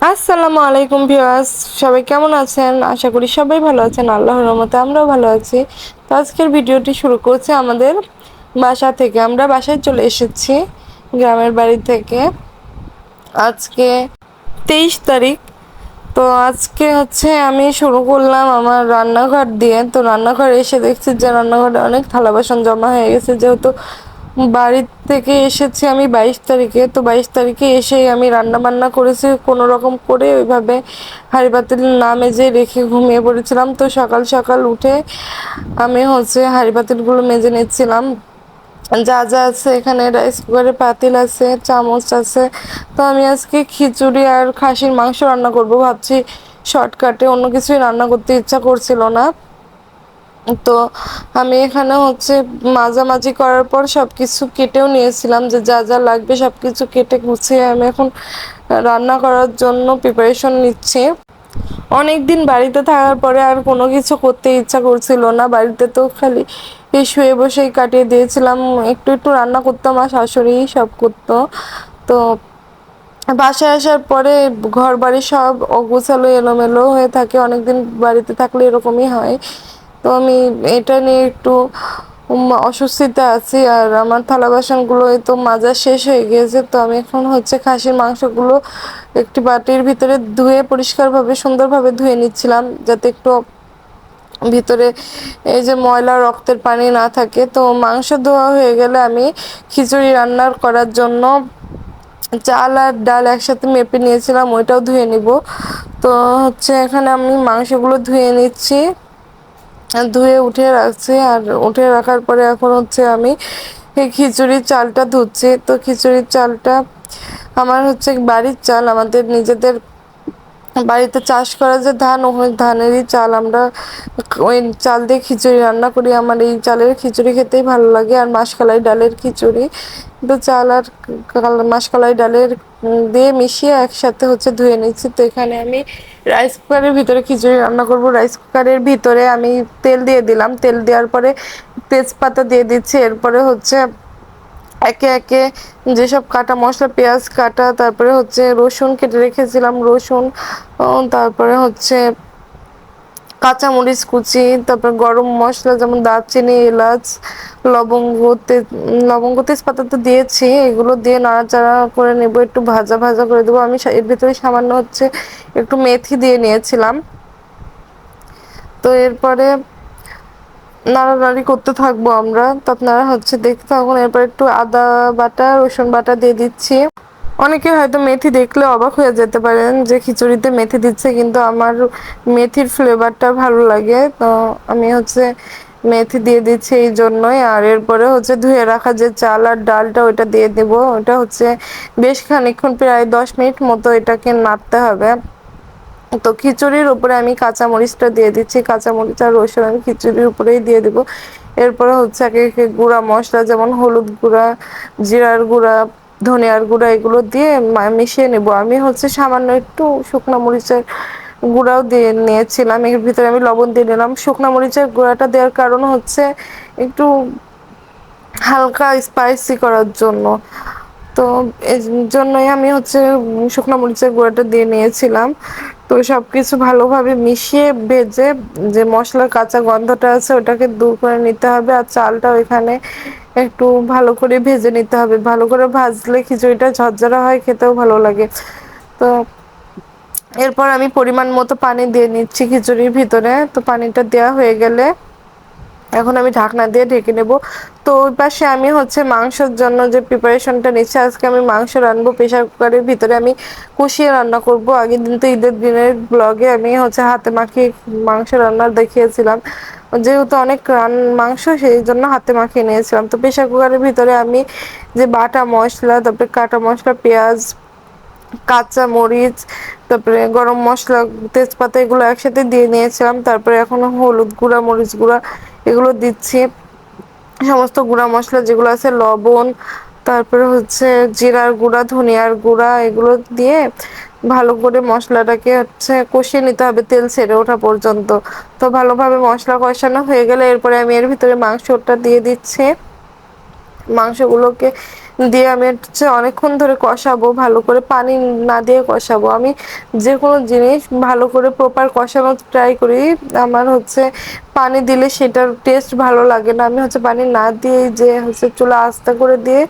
আসসালামু আলাইকুম ভিউয়ার্স, সবাই কেমন আছেন? আশা করি সবাই ভালো আছেন। আল্লাহর রহমতে আমরাও ভালো আছি। তো আজকের ভিডিওটি শুরু করছি আমাদের বাসা থেকে। আমরা বাসায় চলে এসেছি গ্রামের বাড়ি থেকে। আজকে 23 তারিখ। তো আজকে আমি শুরু করলাম আমার রান্নাঘর দিয়ে। তো রান্নাঘরে এসে দেখছি যে রান্নাঘরে অনেক থালা বাসন জমা হয়ে গেছে, যেহেতু বাড়ি থেকে এসেছি আমি 22 তারিখে। তো 22 তারিখে এসেই আমি রান্না বান্না করেছি কোনো রকম করে, ওইভাবে হাঁড়ি পাতিল না মেজে রেখে ঘুমিয়ে পড়েছিলাম। তো সকাল সকাল উঠে আমি হাঁড়ি পাতিলগুলো মেজে নিচ্ছিলাম। যা যা আছে এখানে, রাইস কুকারে পাতিল আছে, চামচ আছে। তো আমি আজকে খিচুড়ি আর খাসির মাংস রান্না করব ভাবছি। শর্টকাটে অন্য কিছুই রান্না করতে ইচ্ছা করছিল না। তো আমি এখানে মাঝামাঝি করার পর সব কিছু কেটেও নিয়েছিলাম, যে যা যা লাগবে সব কিছু কেটে গুছিয়ে আমি এখন রান্না করার জন্য প্রিপারেশন নিচ্ছি। অনেক দিন বাড়িতে থাকার পরে আর কোনো কিছু করতে ইচ্ছা করছিল না। বাড়িতে তো খালি এই শুয়ে বসেই কাটিয়ে দিয়েছিলাম। একটু একটু রান্না করতাম, আর শাশুড়ি সব করতো। তো বাসায় আসার পরে ঘর বাড়ি সব অগোছালো এলোমেলো হয়ে থাকে, অনেকদিন বাড়িতে থাকলে এরকমই হয়। তো আমি এটা নিয়ে একটু অস্বস্তিতে আছি। আর আমার থালা বাসনগুলো তো মাজা শেষ হয়ে গিয়েছে। তো আমি এখন খাসির মাংসগুলো একটি বাটির ভিতরে ধুয়ে পরিষ্কারভাবে সুন্দরভাবে ধুয়ে নিচ্ছিলাম, যাতে একটু ভিতরে এই যে ময়লা রক্তের পানি না থাকে। তো মাংস ধোয়া হয়ে গেলে আমি খিচুড়ি রান্নার করার জন্য চাল আর ডাল একসাথে মেপে নিয়েছিলাম, ওইটাও ধুয়ে নিব। তো এখানে আমি মাংসগুলো ধুয়ে নিচ্ছি, ধুয়ে উঠে রাখছি। আর উঠে রাখার পরে এখন আমি এই খিচুড়ির চালটা ধুচ্ছি। তো খিচুড়ির চালটা আমার বাড়ির চাল, আমাদের নিজেদের বাড়িতে চাষ করা যে ধান, ওই ধানেরই চাল। আমরা ওই চাল দিয়ে খিচুড়ি রান্না করি। আমার এই চালের খিচুড়ি খেতেই ভালো লাগে, আর মাসকলাই ডালের খিচুড়ি। তো চাল আর মাসকলাই ডালের দিয়ে মিশিয়ে একসাথে ধুয়ে নিচ্ছি। তো এখানে আমি রাইস কুকারের ভিতরে খিচুড়ি রান্না করব। রাইস কুকারের ভিতরে আমি তেল দিয়ে দিলাম, তেল দেওয়ার পরে তেজপাতা দিয়ে দিচ্ছি। এরপরে একে একে যেসব কাটা মশলা, পেঁয়াজ কাটা, তারপরে রসুন কেটে রেখেছিলাম, রসুন, তারপরে কাঁচামরিচ কুচি, তারপর গরম মশলা যেমন দারচিনি, এলাচ, লবঙ্গ, লবঙ্গ তেজপাতা তো দিয়েছি। এগুলো দিয়ে নাড়াচাড়া করে নেব, একটু ভাজা ভাজা করে দেবো। আমি এর ভিতরে সামান্য একটু মেথি দিয়ে নিয়েছিলাম। তো এরপরে নাড়ানাড়ি করতে থাকবো আমরা। তো আপনারা দেখতে থাকুন। এরপর একটু আদা বাটা, রসুন বাটা দিয়ে দিচ্ছি। অনেকে হয়তো মেথি দেখলে অবাক হয়ে যেতে পারেন যে খিচুড়িতে মেথি দিচ্ছে, কিন্তু আমার মেথির ফ্লেভারটা ভালো লাগে। তো আমি মেথি দিয়ে দিচ্ছি এই জন্যই। আর এরপরে ধুয়ে রাখা যে চাল আর ডালটা, ওইটা দিয়ে দেব। ওটা বেশ খানিকক্ষণ, প্রায় 10 মিনিট মতো এটাকে নাড়তে হবে। তো খিচুড়ির উপরে আমি কাঁচামরিচটা দিয়ে দিচ্ছি, কাঁচামরিচ আর রসুন আমি খিচুড়ির উপরেই দিয়ে দিব। এরপরে একে একে গুঁড়া মশলা যেমন হলুদ গুঁড়া, জিরার গুঁড়া, ধনিয়ার গুঁড়া, এগুলো দিয়ে মিশিয়ে নেব। আমি সামান্য একটু শুকনো মরিচের গুঁড়াও দিয়ে নিয়েছিলাম। এর ভিতরে আমি লবণ দিয়ে নিলাম। শুকনো মরিচের গুঁড়াটা দেওয়ার কারণ একটু হালকা স্পাইসি করার জন্য। তো এর জন্যই আমি শুকনো মরিচের গুঁড়াটা দিয়ে নিয়েছিলাম। তো সবকিছু ভালোভাবে মিশিয়ে ভেজে, যে মশলার কাঁচা গন্ধটা আছে ওটাকে দূর করে নিতে হবে। আর চালটাও এখানে একটু ভালো করে ভেজে নিতে হবে। ভালো করে ভাজলে খিচুড়িটা ঝরঝরা হয়, খেতেও ভালো লাগে। তো এরপর আমি পরিমাণ মতো পানি দিয়ে নিচ্ছি খিচুড়ির ভিতরে। তো পানিটা দেওয়া হয়ে গেলে এখন আমি ঢাকনা দিয়ে ঢেকে নেব। তো ওই পাশে আমি মাংসের জন্য যে প্রিপারেশনটা নিচ্ছি। আজকে আমি মাংস রান্নাবো প্রেশার কুকারের ভিতরে। আমি কষিয়ে রান্না করব। আগের দিন তো ঈদের দিনের ব্লগে আমি হাতে মাখিয়ে মাংস রান্না দেখিয়েছিলাম, যেহেতু অনেক মাংস, সেই জন্য হাতে মাখিয়ে নিয়েছিলাম। তো প্রেশার কুকারের ভিতরে আমি যে বাটা মশলা, তারপরে কাটা মশলা, পেঁয়াজ, কাঁচা মরিচ, তারপরে গরম মশলা, তেজপাতা, এগুলো একসাথে দিয়ে নিয়েছিলাম। তারপরে এখন হলুদ গুঁড়া, মরিচ গুঁড়া, এগুলো দিচ্ছি। সমস্ত গুঁড়া মশলা যেগুলো আছে, লবণ, তারপরে জিরার গুঁড়া, ধনিয়ার গুঁড়া, এগুলো দিয়ে ভালো করে মশলাটাকে কষিয়ে নিতে হবে তেল ছেড়ে ওঠা পর্যন্ত। তো ভালোভাবে মশলা কষানো হয়ে গেলে এরপরে আমি এর ভিতরে মাংসটা দিয়ে দিচ্ছি। মাংসগুলোকে দিয়ে আমি হচ্ছে অনেকক্ষণ ধরে কষাবো, ভালো করে পানি না দিয়ে কষাবো। আমি যে কোনো জিনিস ভালো করে প্রপার কষানোর ট্রাই করি। আমার হচ্ছে পানি দিলে সেটার টেস্ট ভালো লাগে না। আমি হচ্ছে পানি না দিয়েই যে হচ্ছে চুলা আস্তে করে দিয়ে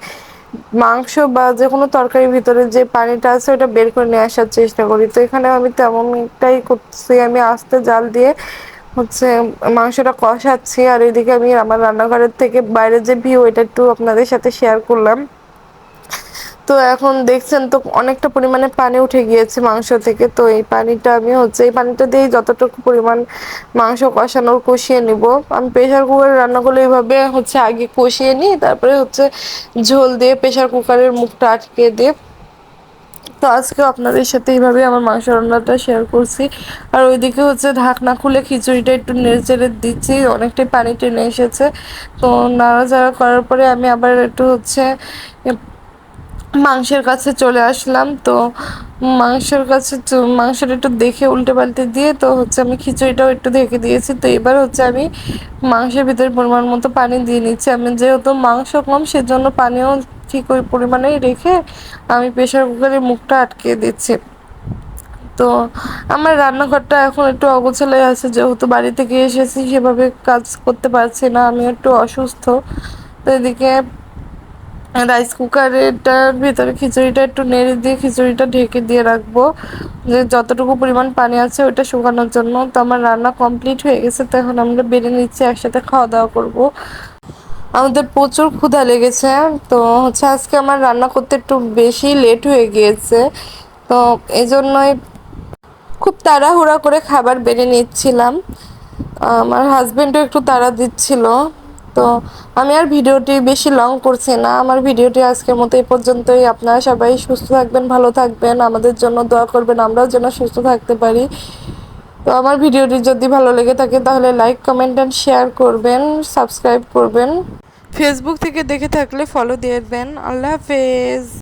মাংস বা যে কোনো তরকারির ভিতরে যে পানিটা আছে ওটা বের করে নিয়ে আসার চেষ্টা করি। তো এখানে আমি তেমনটাই করছি, আমি আস্তে জাল দিয়ে হচ্ছে মাংসটা কষাচ্ছি। আর এদিকে আমি আমার রান্নাঘরের থেকে বাইরের যে ভিউ এটা একটু আপনাদের সাথে শেয়ার করলাম। তো এখন দেখছেন তো অনেকটা পরিমাণে পানি উঠে গিয়েছে মাংস থেকে। তো এই পানিটা আমি হচ্ছে এই পানিটা দিয়ে যতটুকু পরিমাণ মাংস কষানোর কষিয়ে নিব। আমি প্রেশার কুকারে রান্না করলে এইভাবে হচ্ছে আগে কষিয়ে নিই, তারপরে হচ্ছে ঝোল দিয়ে প্রেশার কুকারের মুখটা আটকে দিয়ে। তো আজকে আপনাদের সাথে এইভাবে আমার মাংস রান্নাটা শেয়ার করছি। আর ওইদিকে হচ্ছে ঢাকনা খুলে খিচুড়িটা একটু নেড়ে চেড়ে দিচ্ছি, অনেকটাই পানি টেনে এসেছে। তো নাড়াচাড়া করার পরে আমি আবার একটু হচ্ছে মাংসের কাছে চলে আসলাম। তো মাংসটা একটু দেখে উল্টে পাল্টে দিয়ে তো হচ্ছে আমি খিচুড়িটাও একটু ঢেকে দিয়েছি। তো এবার হচ্ছে আমি মাংসের ভিতরে পরিমাণ মতো পানি দিয়ে নিচ্ছি। আমি যেহেতু মাংস কম সেজন্য পানিও ঠিক ওই পরিমাণেই রেখে আমি প্রেশার কুকারের মুখটা আটকে দিচ্ছি। তো আমার রান্নাঘরটা এখন একটু অগোছালো আছে, যেহেতু বাড়ি থেকে এসেছি সেভাবে কাজ করতে পারছি না, আমি একটু অসুস্থ। তো এদিকে রাইস কুকারটার ভিতরে খিচুড়িটা একটু নেড়ে দিয়ে খিচুড়িটা ঢেকে দিয়ে রাখবো, যে যতটুকু পরিমাণ পানি আছে ওইটা শুকানোর জন্য। তো আমার রান্না কমপ্লিট হয়ে গেছে, তো এখন আমরা বেড়ে নিচ্ছি, একসাথে খাওয়া দাওয়া করবো। আমাদের প্রচুর ক্ষুধা লেগেছে। তো হচ্ছে আজকে আমার রান্না করতে একটু বেশি লেট হয়ে গিয়েছে। তো এই জন্যই খুব তাড়াহুড়া করে খাবার বেড়ে নিচ্ছিলাম। আমার হাজবেন্ডও একটু তাড়া দিচ্ছিল। তো আমি আর ভিডিওটি বেশি লং করছি না, আমার ভিডিওটি আজকের মতো এই পর্যন্তই। আপনারা সবাই সুস্থ থাকবেন, ভালো থাকবেন, আমাদের জন্য দোয়া করবেন, আমরাও যেন সুস্থ থাকতে পারি। তো আমার ভিডিওটি যদি ভালো লেগে থাকে তাহলে লাইক, কমেন্ট অ্যান্ড শেয়ার করবেন, সাবস্ক্রাইব করবেন। ফেসবুক থেকে দেখে থাকলে ফলো দিয়ে দেবেন। আল্লাহ হাফেজ।